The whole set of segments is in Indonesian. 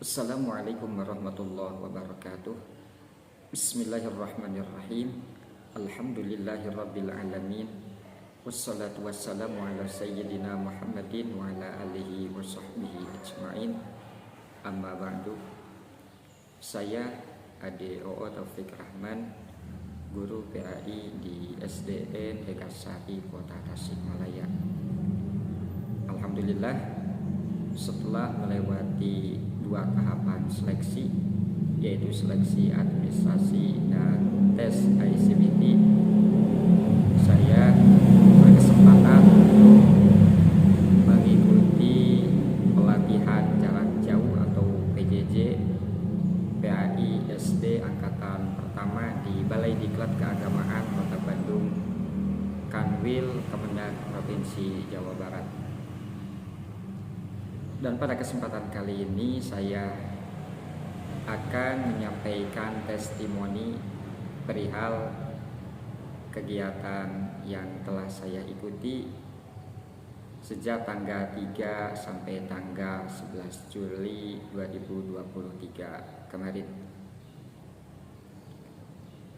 Assalamualaikum warahmatullahi wabarakatuh. Bismillahirrahmanirrahim. Alhamdulillahirabbil alamin. Wassalatu wassalamu ala sayyidina Muhammadin wa ala alihi wa sahbihi ajmain. Amma ba'du. Saya Ade OO Taufik Rahman, guru PAI di SDN Hegasari, Kota Tasikmalaya. Alhamdulillah, setelah melewati 2 tahapan seleksi, yaitu seleksi administrasi dan tes ICPT, saya berkesempatan untuk mengikuti pelatihan jarak jauh atau PJJ PAI SD Angkatan Pertama di Balai Diklat Keagamaan Kota Bandung, Kanwil Kemenag Provinsi Jawa Barat. Dan pada kesempatan kali ini saya akan menyampaikan testimoni perihal kegiatan yang telah saya ikuti sejak tanggal 3 sampai tanggal 11 Juli 2023 kemarin.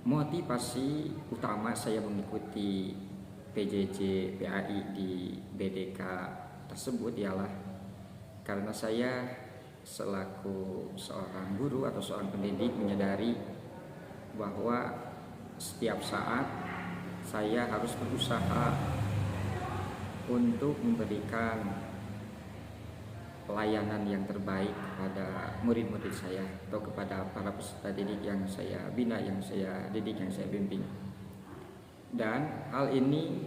Motivasi utama saya mengikuti PJJ PAI di BDK tersebut ialah karena saya selaku seorang guru atau seorang pendidik menyadari bahwa setiap saat saya harus berusaha untuk memberikan pelayanan yang terbaik kepada murid-murid saya atau kepada para peserta didik yang saya bina, yang saya didik, yang saya bimbing. Dan hal ini,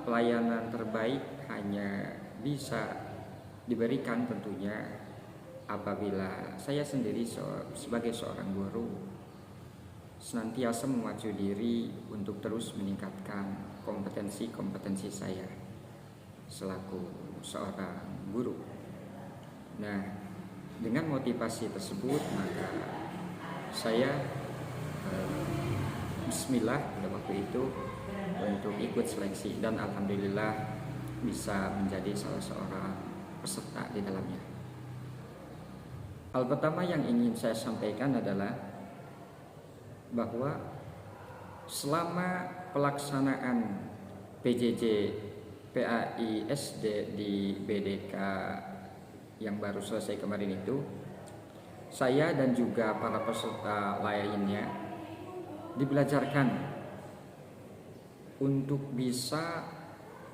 pelayanan terbaik hanya bisa diberikan tentunya apabila saya sendiri sebagai seorang guru senantiasa memacu diri untuk terus meningkatkan kompetensi saya selaku seorang guru. Nah, dengan motivasi tersebut maka saya bismillah pada waktu itu untuk ikut seleksi, dan alhamdulillah bisa menjadi salah seorang peserta di dalamnya. Hal pertama yang ingin saya sampaikan adalah bahwa selama pelaksanaan PJJ PAI SD di BDK yang baru selesai kemarin itu, saya dan juga para peserta lainnya dibelajarkan untuk bisa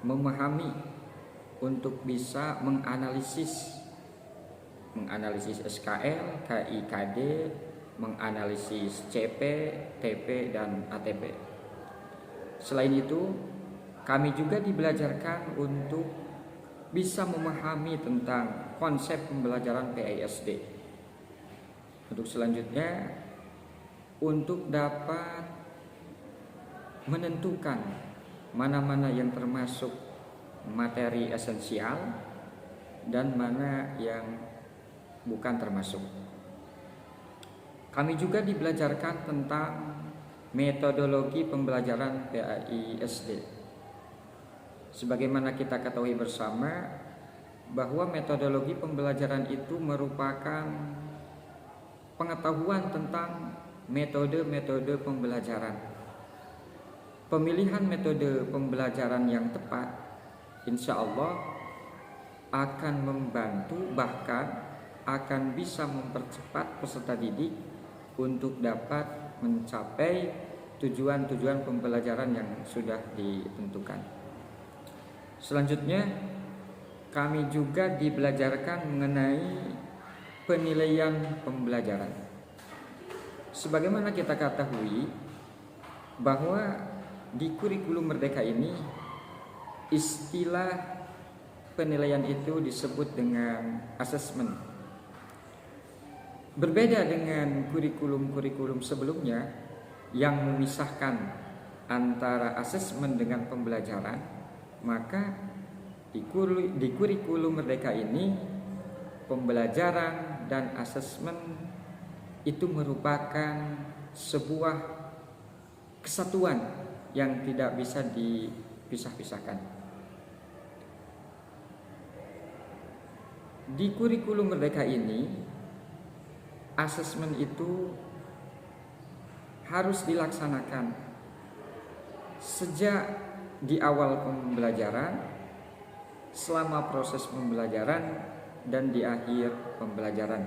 memahami, untuk bisa menganalisis SKL, KIKD, menganalisis CP, TP, dan ATP. Selain itu, kami juga dibelajarkan untuk bisa memahami tentang konsep pembelajaran PAI-SD. Untuk selanjutnya, untuk dapat menentukan mana-mana yang termasuk materi esensial dan mana yang bukan termasuk. Kami juga dibelajarkan tentang metodologi pembelajaran PAI SD. Sebagaimana kita ketahui bersama bahwa metodologi pembelajaran itu merupakan pengetahuan tentang metode-metode pembelajaran. Pemilihan metode pembelajaran yang tepat insya Allah akan membantu, bahkan akan bisa mempercepat peserta didik untuk dapat mencapai tujuan-tujuan pembelajaran yang sudah ditentukan. Selanjutnya, kami juga dibelajarkan mengenai penilaian pembelajaran. Sebagaimana kita ketahui bahwa di kurikulum Merdeka ini istilah penilaian itu disebut dengan asesmen. Berbeda dengan kurikulum-kurikulum sebelumnya yang memisahkan antara asesmen dengan pembelajaran, maka di kurikulum Merdeka ini pembelajaran dan asesmen itu merupakan sebuah kesatuan yang tidak bisa dipisah-pisahkan. Di kurikulum Merdeka ini, asesmen itu harus dilaksanakan sejak di awal pembelajaran, selama proses pembelajaran, dan di akhir pembelajaran.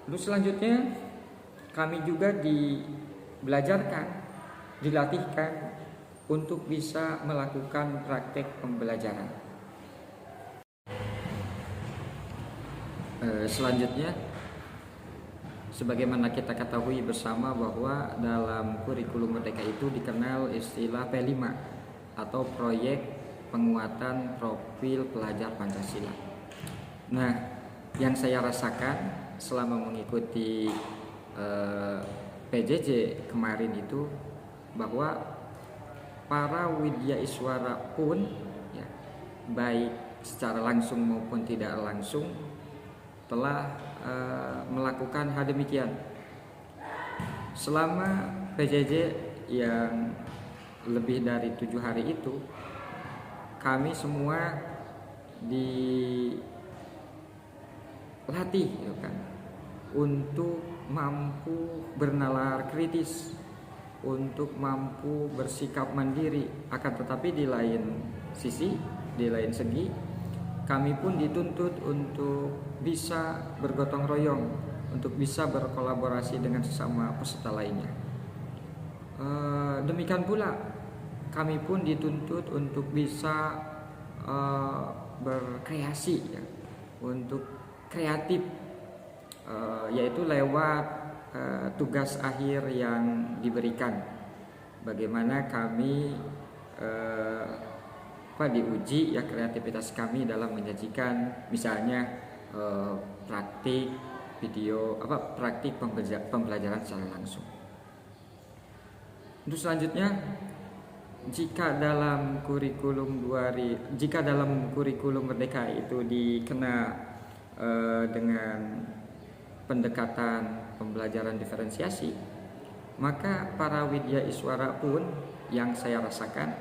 Lalu selanjutnya kami juga dilatihkan untuk bisa melakukan praktek pembelajaran. Selanjutnya, sebagaimana kita ketahui bersama bahwa dalam kurikulum Merdeka itu dikenal istilah P5 atau proyek penguatan profil pelajar Pancasila. Nah, yang saya rasakan selama mengikuti PJJ kemarin itu bahwa para widyaiswara pun ya, baik secara langsung maupun tidak langsung telah melakukan hal demikian. Selama PJJ yang lebih dari 7 hari itu, kami semua dilatih ya kan, untuk mampu bernalar kritis, untuk mampu bersikap mandiri. Akan tetapi di lain sisi, di lain segi, kami pun dituntut untuk bisa bergotong royong, untuk bisa berkolaborasi dengan sesama peserta lainnya. Demikian pula kami pun dituntut untuk bisa berkreasi ya, untuk kreatif, yaitu lewat tugas akhir yang diberikan. Bagaimana kami diuji ya kreativitas kami dalam menyajikan misalnya praktik video praktik pembelajaran secara langsung. Untuk selanjutnya, jika dalam kurikulum Merdeka itu dikena dengan pendekatan pembelajaran diferensiasi, maka para widyaiswara pun yang saya rasakan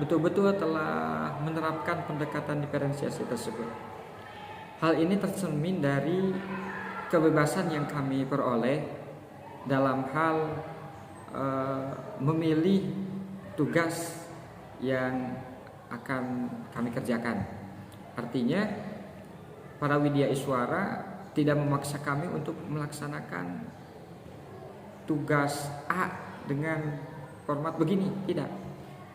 betul-betul telah menerapkan pendekatan diferensiasi tersebut. Hal ini tercermin dari kebebasan yang kami peroleh dalam hal memilih tugas yang akan kami kerjakan. Artinya para widyaiswara tidak memaksa kami untuk melaksanakan tugas A dengan format begini, tidak.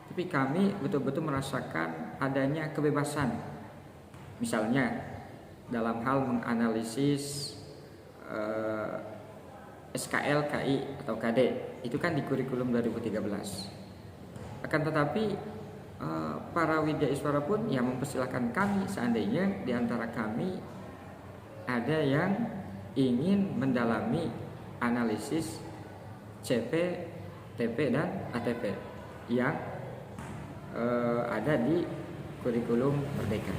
Tapi kami betul-betul merasakan adanya kebebasan. Misalnya dalam hal menganalisis SKL, KI atau KD, itu kan di kurikulum 2013. Akan tetapi para widyaiswara pun yang mempersilahkan kami seandainya di antara kami ada yang ingin mendalami analisis CP, TP, dan ATP yang ada di kurikulum Merdeka.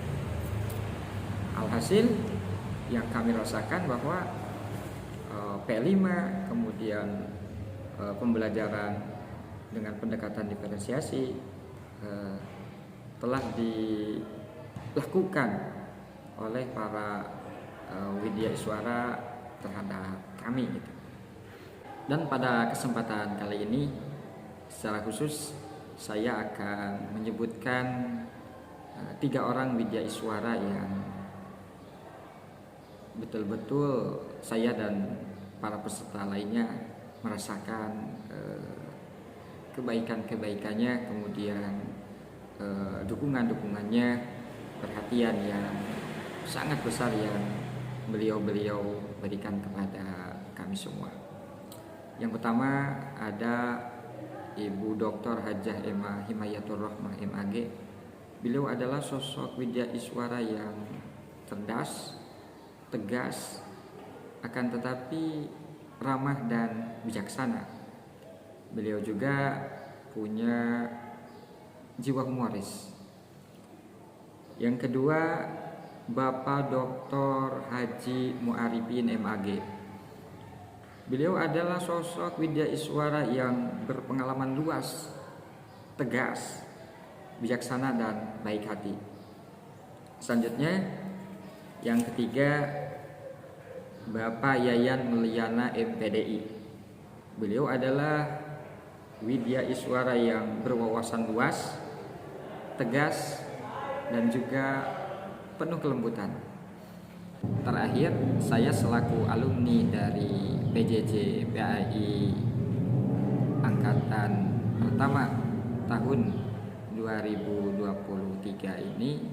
Alhasil yang kami rasakan bahwa P5 kemudian pembelajaran dengan pendekatan diferensiasi telah dilakukan oleh para widyaiswara terhadap kami gitu. Dan pada kesempatan kali ini secara khusus saya akan menyebutkan 3 orang widyaiswara yang betul-betul saya dan para peserta lainnya merasakan kebaikan-kebaikannya, kemudian dukungan-dukungannya, perhatian yang sangat besar yang beliau berikan kepada kami semua. Yang pertama ada Ibu Dr. Hajah Emma Himayatur Rahmah MAG. Beliau adalah sosok widyaiswara yang cerdas, tegas, akan tetapi ramah dan bijaksana. Beliau juga punya jiwa humoris. Yang kedua, Bapak Dr. Haji Muarifin MAG. Beliau adalah sosok widyaiswara yang berpengalaman luas, tegas, bijaksana dan baik hati. Selanjutnya yang ketiga, Bapak Yayan Mulyana MPDI. Beliau adalah widya iswara yang berwawasan luas, tegas, dan juga penuh kelembutan. Terakhir, saya selaku alumni dari PJJ PAI Angkatan Pertama tahun 2023 ini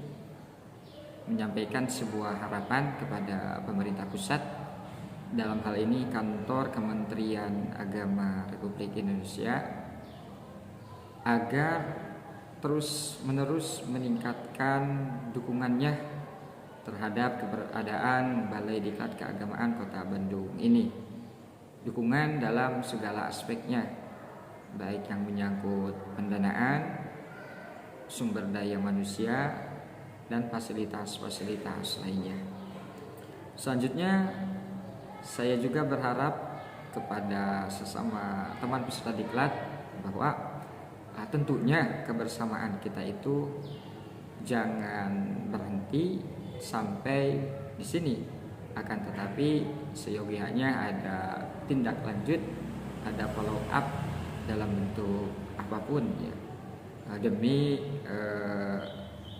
menyampaikan sebuah harapan kepada pemerintah pusat, dalam hal ini kantor Kementerian Agama Republik Indonesia, agar terus-menerus meningkatkan dukungannya terhadap keberadaan Balai Diklat Keagamaan Kota Bandung ini. Dukungan dalam segala aspeknya, baik yang menyangkut pendanaan, sumber daya manusia, dan fasilitas-fasilitas lainnya. Selanjutnya, saya juga berharap kepada sesama teman peserta diklat bahwa tentunya kebersamaan kita itu jangan berhenti sampai di sini, akan tetapi seyogianya ada tindak lanjut, ada follow up dalam bentuk apapun ya, demi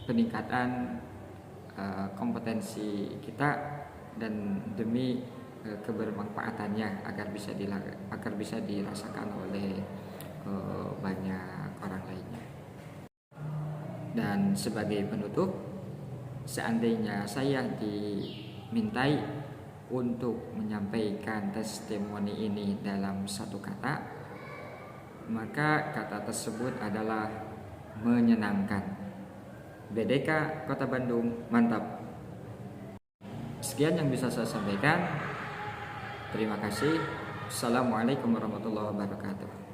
peningkatan kompetensi kita dan demi kebermanfaatannya agar bisa dirasakan oleh banyak orang lainnya. Dan sebagai penutup, seandainya saya dimintai untuk menyampaikan testimoni ini dalam satu kata, maka kata tersebut adalah menyenangkan. BDK Kota Bandung mantap. Sekian yang bisa saya sampaikan. Terima kasih. Assalamualaikum warahmatullahi wabarakatuh.